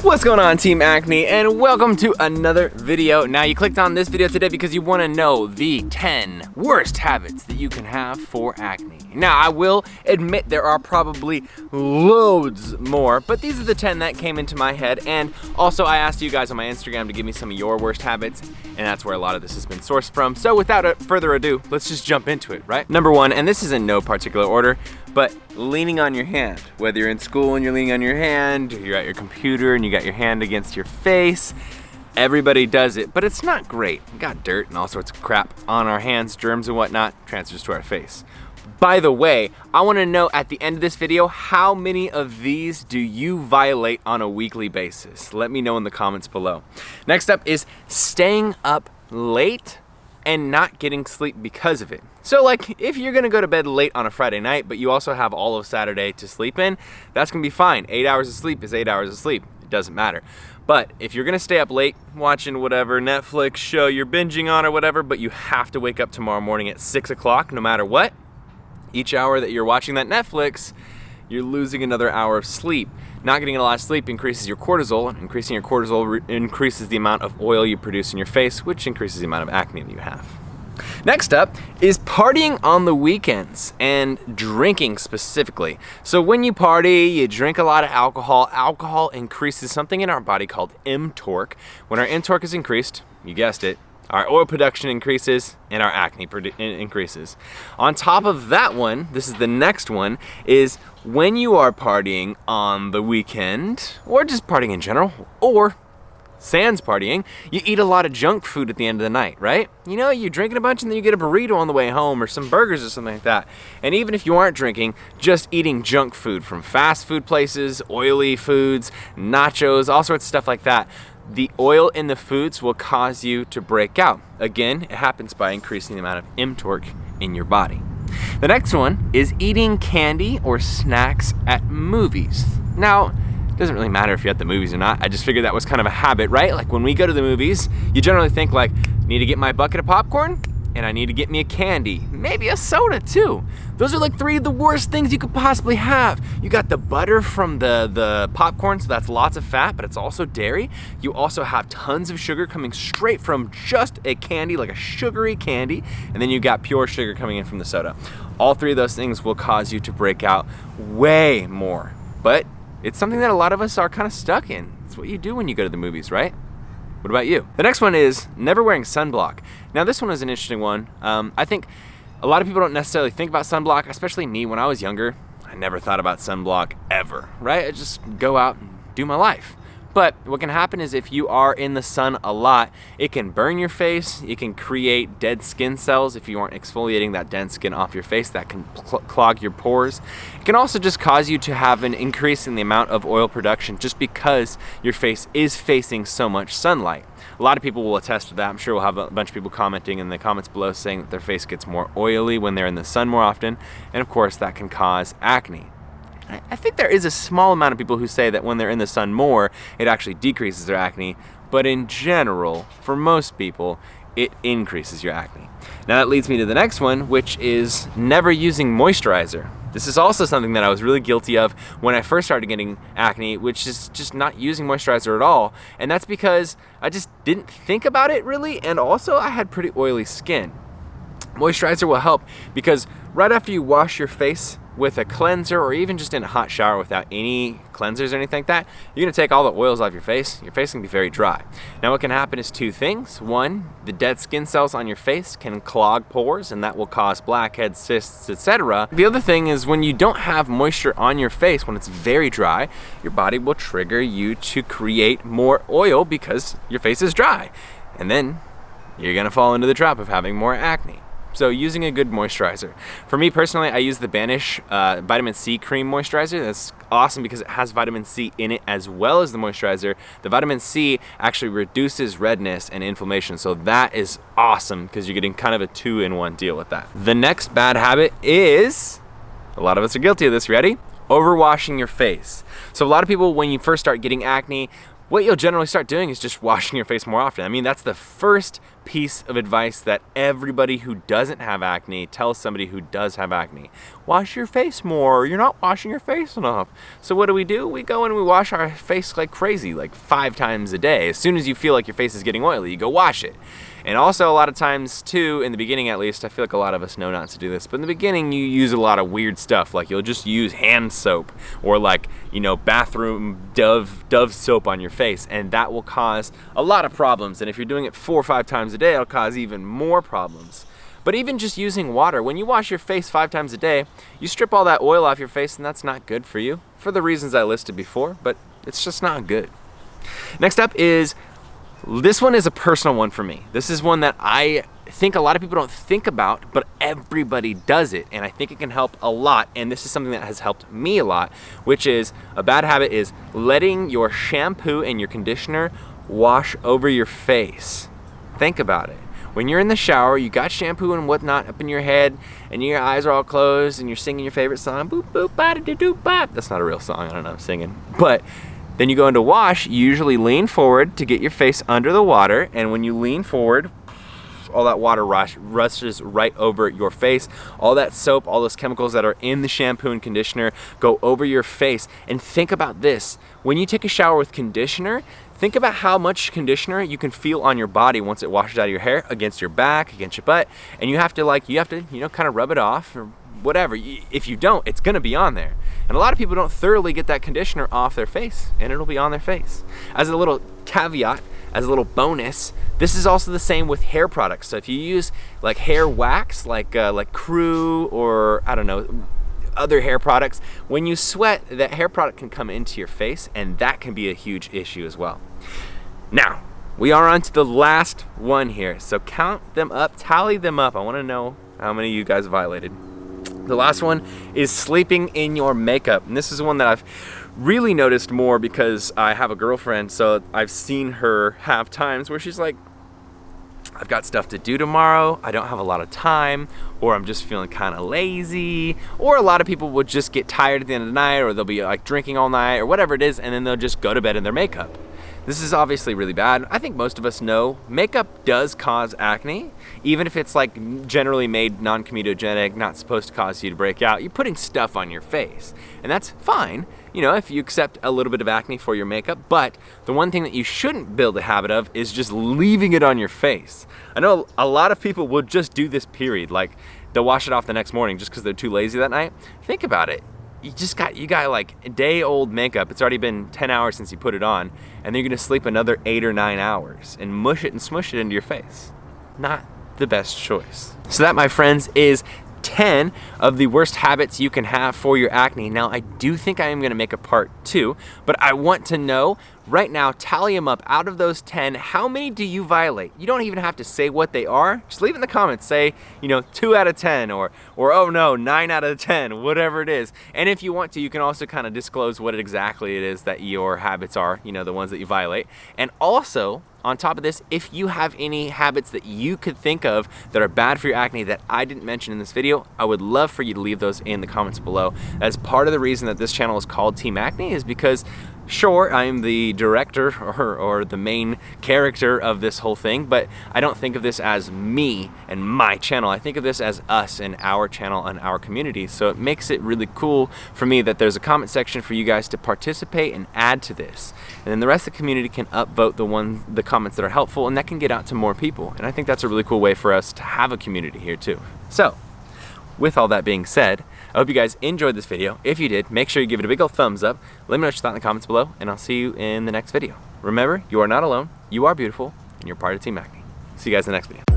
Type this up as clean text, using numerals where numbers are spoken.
What's going on, Team Acne, and welcome to another video. Now, you clicked on this video today because you want to know the 10 worst habits that you can have for acne. Now, I will admit there are probably loads more, but these are the 10 that came into my head. And also, I asked you guys on my Instagram to give me some of your worst habits, and that's where a lot of this has been sourced from. So without further ado, let's just jump into it, right? Number one, and this is in no particular order, but leaning on your hand. Whether you're in school and you're leaning on your hand, or you're at your computer and you got your hand against your face, everybody does it, but it's not great. We got dirt and all sorts of crap on our hands, germs and whatnot, transfers to our face. By the way, I wanna know at the end of this video, how many of these do you violate on a weekly basis? Let me know in the comments below. Next up is staying up late and not getting sleep because of it. So like, if you're gonna go to bed late on a Friday night, but you also have all of Saturday to sleep in, that's gonna be fine. 8 hours of sleep is 8 hours of sleep. It doesn't matter. But if you're gonna stay up late watching whatever Netflix show you're binging on or whatever, but you have to wake up tomorrow morning at 6 o'clock no matter what, each hour that you're watching that Netflix, you're losing another hour of sleep. Not getting a lot of sleep increases your cortisol, and increasing your cortisol increases the amount of oil you produce in your face, which increases the amount of acne that you have. Next up is partying on the weekends and drinking specifically. So when you party, you drink a lot of alcohol. Alcohol increases something in our body called mTOR. When our mTOR is increased, you guessed it, our oil production increases and our acne increases. On top of that one, this is the next one, is when you are partying on the weekend, or just partying in general, or sans partying, you eat a lot of junk food at the end of the night, right? You know, you're drinking a bunch and then you get a burrito on the way home or some burgers or something like that. And even if you aren't drinking, just eating junk food from fast food places, oily foods, nachos, all sorts of stuff like that. The oil in the foods will cause you to break out. Again, it happens by increasing the amount of mTOR in your body. The next one is eating candy or snacks at movies. Now, it doesn't really matter if you're at the movies or not. I just figured that was kind of a habit, right? Like when we go to the movies, you generally think like, need to get my bucket of popcorn and I need to get me a candy, maybe a soda too. Those are like three of the worst things you could possibly have. You got the butter from the popcorn, so that's lots of fat, but it's also dairy. You also have tons of sugar coming straight from just a candy, like a sugary candy, and then you got pure sugar coming in from the soda. All three of those things will cause you to break out way more, but it's something that a lot of us are kind of stuck in. It's what you do when you go to the movies, right? What about you? The next one is never wearing sunblock. Now this one is an interesting one. I think a lot of people don't necessarily think about sunblock, especially me. When I was younger, I never thought about sunblock ever, right? I just go out and do my life. But what can happen is if you are in the sun a lot, it can burn your face, it can create dead skin cells if you aren't exfoliating that dead skin off your face. That can clog your pores. It can also just cause you to have an increase in the amount of oil production just because your face is facing so much sunlight. A lot of people will attest to that. I'm sure we'll have a bunch of people commenting in the comments below saying that their face gets more oily when they're in the sun more often, and of course that can cause acne. I think there is a small amount of people who say that when they're in the sun more, it actually decreases their acne, but in general, for most people, it increases your acne. Now that leads me to the next one, which is never using moisturizer. This is also something that I was really guilty of when I first started getting acne, which is just not using moisturizer at all. And that's because I just didn't think about it really, and also I had pretty oily skin. Moisturizer will help because right after you wash your face with a cleanser, or even just in a hot shower without any cleansers or anything like that, you're gonna take all the oils off your face. Your face can be very dry. Now what can happen is two things. One, the dead skin cells on your face can clog pores, and that will cause blackheads, cysts, etc. The other thing is when you don't have moisture on your face, when it's very dry, your body will trigger you to create more oil because your face is dry. And then you're gonna fall into the trap of having more acne. So using a good moisturizer. For me personally, I use the Banish vitamin C cream moisturizer. That's awesome because it has vitamin C in it as well as the moisturizer. The vitamin C actually reduces redness and inflammation, so that is awesome because you're getting kind of a two-in-one deal with that. The next bad habit is, a lot of us are guilty of this, ready? Overwashing your face. So a lot of people, when you first start getting acne, what you'll generally start doing is just washing your face more often. I mean, that's the first piece of advice that everybody who doesn't have acne tells somebody who does have acne. Wash your face more. You're not washing your face enough. So what do? We go and we wash our face like crazy, like 5 times a day. As soon as you feel like your face is getting oily, you go wash it. And also a lot of times too, in the beginning at least, I feel like a lot of us know not to do this, but in the beginning you use a lot of weird stuff, like you'll just use hand soap or like, you know, bathroom Dove soap on your face, and that will cause a lot of problems. And if you're doing it 4 or 5 times a day, it'll cause even more problems. But even just using water, when you wash your face 5 times a day, you strip all that oil off your face, and that's not good for you for the reasons I listed before, but it's just not good. Next up is, this one is a personal one for me. This is one that I think a lot of people don't think about, but everybody does it, and I think it can help a lot, and this is something that has helped me a lot, which is, a bad habit is letting your shampoo and your conditioner wash over your face. Think about it. When you're in the shower, you got shampoo and whatnot up in your head, and your eyes are all closed, and you're singing your favorite song, boop boop ba da doo bop. That's not a real song, I don't know, I'm singing. But then you go into wash, you usually lean forward to get your face under the water, and when you lean forward, all that water rushes right over your face. All that soap, all those chemicals that are in the shampoo and conditioner go over your face. And think about this, when you take a shower with conditioner, think about how much conditioner you can feel on your body once it washes out of your hair, against your back, against your butt, and you have to, you know, kind of rub it off or whatever. If you don't, it's gonna be on there. And a lot of people don't thoroughly get that conditioner off their face, and it'll be on their face. As a little caveat, as a little bonus, this is also the same with hair products. So if you use like hair wax, like Crew, or I don't know, other hair products, when you sweat, that hair product can come into your face, and that can be a huge issue as well. Now, we are on to the last one here. So count them up, tally them up. I wanna know how many of you guys violated. The last one is sleeping in your makeup. And this is one that I've really noticed more because I have a girlfriend, so I've seen her have times where she's like, I've got stuff to do tomorrow, I don't have a lot of time, or I'm just feeling kind of lazy, or a lot of people would just get tired at the end of the night, or they'll be like drinking all night, or whatever it is, and then they'll just go to bed in their makeup. This is obviously really bad. I think most of us know makeup does cause acne, even if it's like generally made non-comedogenic, not supposed to cause you to break out. You're putting stuff on your face, and that's fine, you know, if you accept a little bit of acne for your makeup. But the one thing that you shouldn't build a habit of is just leaving it on your face. I know a lot of people will just do this, period. Like, they'll wash it off the next morning just because they're too lazy that night. Think about it. You got like a day-old makeup. It's already been 10 hours since you put it on, and then you're gonna sleep another 8 or 9 hours and mush it and smush it into your face. Not the best choice. So that, my friends, is 10 of the worst habits you can have for your acne. Now, I do think I am gonna make a part 2, but I want to know right now, tally them up. Out of those 10, how many do you violate? You don't even have to say what they are. Just leave it in the comments. Say, you know, 2 out of 10, or oh no, 9 out of 10, whatever it is. And if you want to, you can also kind of disclose what exactly it is that your habits are, you know, the ones that you violate. And also, on top of this, if you have any habits that you could think of that are bad for your acne that I didn't mention in this video, I would love for you to leave those in the comments below. As part of the reason that this channel is called Team Acne is because, sure, I'm the director or the main character of this whole thing, but I don't think of this as me and my channel. I think of this as us and our channel and our community. So it makes it really cool for me that there's a comment section for you guys to participate and add to this. And then the rest of the community can upvote the comments that are helpful, and that can get out to more people. And I think that's a really cool way for us to have a community here too. So, with all that being said, I hope you guys enjoyed this video. If you did, make sure you give it a big old thumbs up. Let me know what you thought in the comments below, and I'll see you in the next video. Remember, you are not alone, you are beautiful, and you're part of Team Acne. See you guys in the next video.